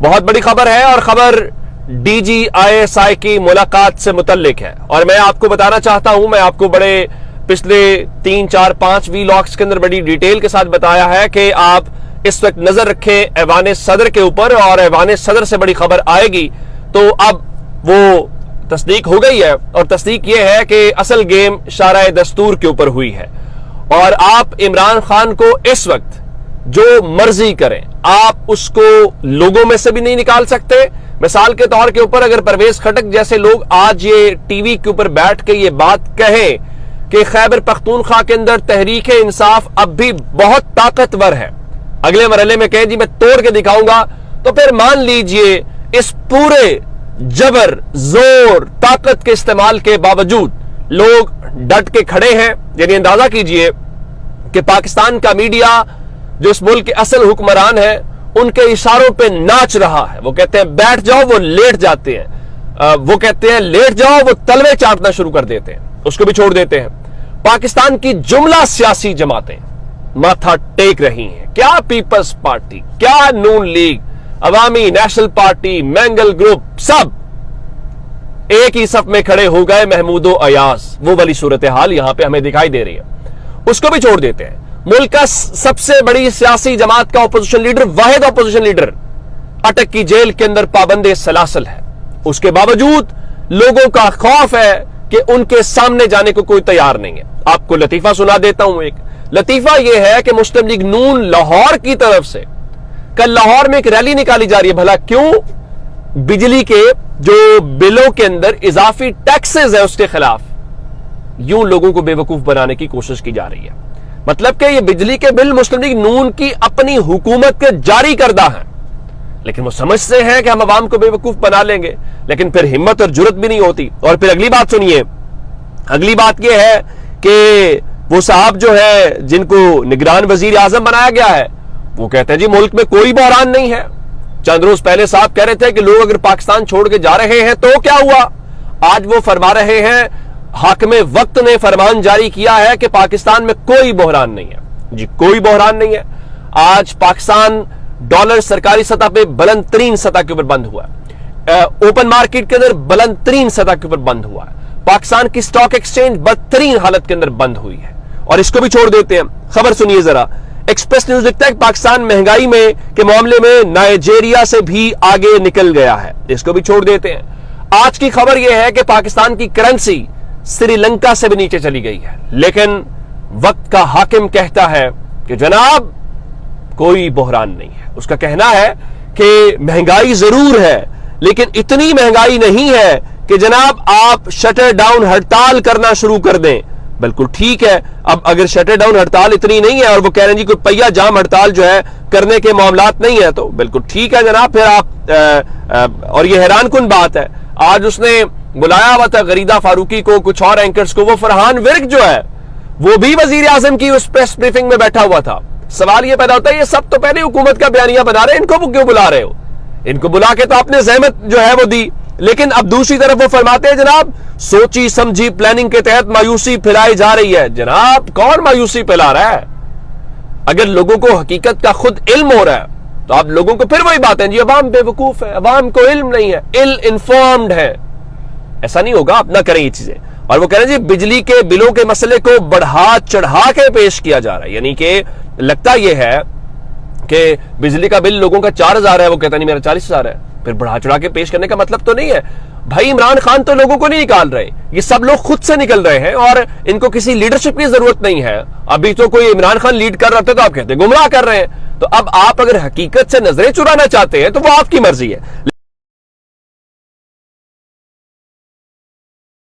بہت بڑی خبر ہے اور خبر D G I S I کی ملاقات سے متعلق ہے، اور میں آپ کو بتانا چاہتا ہوں، میں آپ کو بڑے پچھلے 3 4 5 ویلاگز کے اندر بڑی ڈیٹیل کے ساتھ بتایا ہے کہ آپ اس وقت نظر رکھیں ایوان صدر کے اوپر، اور ایوان صدر سے بڑی خبر آئے گی تو اب وہ تصدیق ہو گئی ہے، اور تصدیق یہ ہے کہ اصل گیم شارع دستور کے اوپر ہوئی ہے، اور آپ عمران خان کو اس وقت جو مرضی کریں آپ اس کو لوگوں میں سے بھی نہیں نکال سکتے۔ مثال کے طور کے اوپر اگر پرویز خٹک جیسے لوگ آج یہ ٹی وی کے اوپر بیٹھ کے یہ بات کہیں کہ خیبر پختونخوا کے اندر تحریک انصاف اب بھی بہت طاقتور ہے، اگلے مرحلے میں کہیں جی میں توڑ کے دکھاؤں گا، تو پھر مان لیجئے اس پورے جبر، زور، طاقت کے استعمال کے باوجود لوگ ڈٹ کے کھڑے ہیں۔ یعنی اندازہ کیجئے کہ پاکستان کا میڈیا جو اس ملک کے اصل حکمران ہیں ان کے اشاروں پہ ناچ رہا ہے۔ وہ کہتے ہیں بیٹھ جاؤ، وہ لیٹ جاتے ہیں، وہ کہتے ہیں لیٹ جاؤ، وہ تلوے چاٹنا شروع کر دیتے ہیں، اس کو بھی چھوڑ دیتے ہیں۔ پاکستان کی جملہ سیاسی جماعتیں ماتھا ٹیک رہی ہیں، کیا پیپلز پارٹی، کیا نون لیگ، عوامی نیشنل پارٹی، مینگل گروپ، سب ایک ہی صف میں کھڑے ہو گئے محمود و ایاز۔ وہ والی صورتحال یہاں پہ ہمیں دکھائی دے رہی ہے، اس کو بھی چھوڑ دیتے ہیں۔ ملک کا سب سے بڑی سیاسی جماعت کا اپوزیشن لیڈر، واحد اپوزیشن لیڈر، اٹک کی جیل کے اندر پابند سلاسل ہے، اس کے باوجود لوگوں کا خوف ہے کہ ان کے سامنے جانے کو کوئی تیار نہیں ہے۔ آپ کو لطیفہ سنا دیتا ہوں۔ ایک لطیفہ یہ ہے کہ مسلم لیگ نون لاہور کی طرف سے کل لاہور میں ایک ریلی نکالی جا رہی ہے۔ بھلا کیوں؟ بجلی کے جو بلوں کے اندر اضافی ٹیکسز ہیں اس کے خلاف یوں لوگوں کو بے وقوف بنانے کی کوشش کی جا رہی ہے۔ مطلب کہ یہ بجلی کے بل مسلم لیگ نون کی اپنی حکومت کے جاری کردہ ہیں، لیکن وہ سمجھتے ہیں کہ ہم عوام کو بے وقوف بنا لیں گے، لیکن پھر ہمت اور جرت بھی نہیں ہوتی۔ اور پھر اگلی بات سنیے، اگلی بات یہ ہے کہ وہ صاحب جو ہے جن کو نگران وزیر اعظم بنایا گیا ہے وہ کہتے ہیں جی ملک میں کوئی بحران نہیں ہے۔ چند روز پہلے صاحب کہہ رہے تھے کہ لوگ اگر پاکستان چھوڑ کے جا رہے ہیں تو کیا ہوا؟ آج وہ فرما رہے ہیں، حاکم وقت نے فرمان جاری کیا ہے کہ پاکستان میں کوئی بحران نہیں ہے۔ جی کوئی بحران نہیں ہے۔ آج پاکستان ڈالر سرکاری سطح پہ بلند ترین سطح کے اوپر بند ہوا ہے، اوپن مارکیٹ کے اندر بلند ترین سطح کے اوپر بند ہوا ہے، پاکستان کی سٹاک ایکسچینج بدترین حالت کے اندر بند ہوئی ہے۔ اور اس کو بھی چھوڑ دیتے ہیں، خبر سنیے ذرا۔ ایکسپریس نیوز لکھتا ہے کہ پاکستان مہنگائی میں کے معاملے میں نائجیریا سے بھی آگے نکل گیا ہے، اس کو بھی چھوڑ دیتے ہیں۔ آج کی خبر یہ ہے کہ پاکستان کی کرنسی سری لنکا سے بھی نیچے چلی گئی ہے، لیکن وقت کا حاکم کہتا ہے کہ جناب کوئی بحران نہیں ہے۔ اس کا کہنا ہے کہ مہنگائی ضرور ہے لیکن اتنی مہنگائی نہیں ہے کہ جناب آپ شٹر ڈاؤن ہڑتال کرنا شروع کر دیں۔ بالکل ٹھیک ہے، اب اگر شٹر ڈاؤن ہڑتال اتنی نہیں ہے اور وہ کہہ رہے ہیں جی کوئی پہیا جام ہڑتال جو ہے کرنے کے معاملات نہیں ہے تو بالکل ٹھیک ہے جناب، پھر آپ اور یہ حیران کن بات ہے، آج اس نے بلایا ہوا تھا غریدہ فاروقی کو، کچھ اور اینکرز کو، وہ فرحان ورک جو ہے وہ بھی وزیر اعظم کی اس پریس بریفنگ میں بیٹھا ہوا تھا۔ سوال یہ پیدا ہوتا ہے یہ سب تو پہلے حکومت کا بیانیہ بنا رہے ہیں، ان کو کیوں بلا رہے ہو؟ ان کو بلا کے تو آپ نے زحمت جو ہے وہ دی، لیکن اب دوسری طرف وہ فرماتے ہیں جناب سوچی سمجھی پلاننگ کے تحت مایوسی پھیلائی جا رہی ہے۔ جناب کون مایوسی پھیلا رہا ہے؟ اگر لوگوں کو حقیقت کا خود علم ہو رہا ہے تو آپ لوگوں کو پھر وہی بات ہے جی عوام بے وقوف ہے، عوام کو علم نہیں ہے، ill informed ہے۔ ایسا نہیں ہوگا، آپ نہ کریں یہ چیزیں۔ اور وہ کہہ رہے ہیں جی بجلی کے بلوں کے مسئلے کو بڑھا چڑھا کے پیش کیا جا رہا ہے، یعنی کہ لگتا یہ ہے کہ بجلی کا بل لوگوں کا 4000 ہے، وہ کہتا نہیں میرا 40000 ہے، پھر بڑھا چڑھا کے پیش کرنے کا مطلب تو نہیں ہے۔ بھائی عمران خان تو لوگوں کو نہیں نکال رہے، یہ سب لوگ خود سے نکل رہے ہیں اور ان کو کسی لیڈرشپ کی ضرورت نہیں ہے۔ ابھی تو کوئی عمران خان لیڈ کر رہا تھا تو آپ کہتے ہیں گمراہ کر رہے ہیں، تو اب آپ اگر حقیقت سے نظریں چرانا چاہتے ہیں تو وہ آپ کی مرضی ہے۔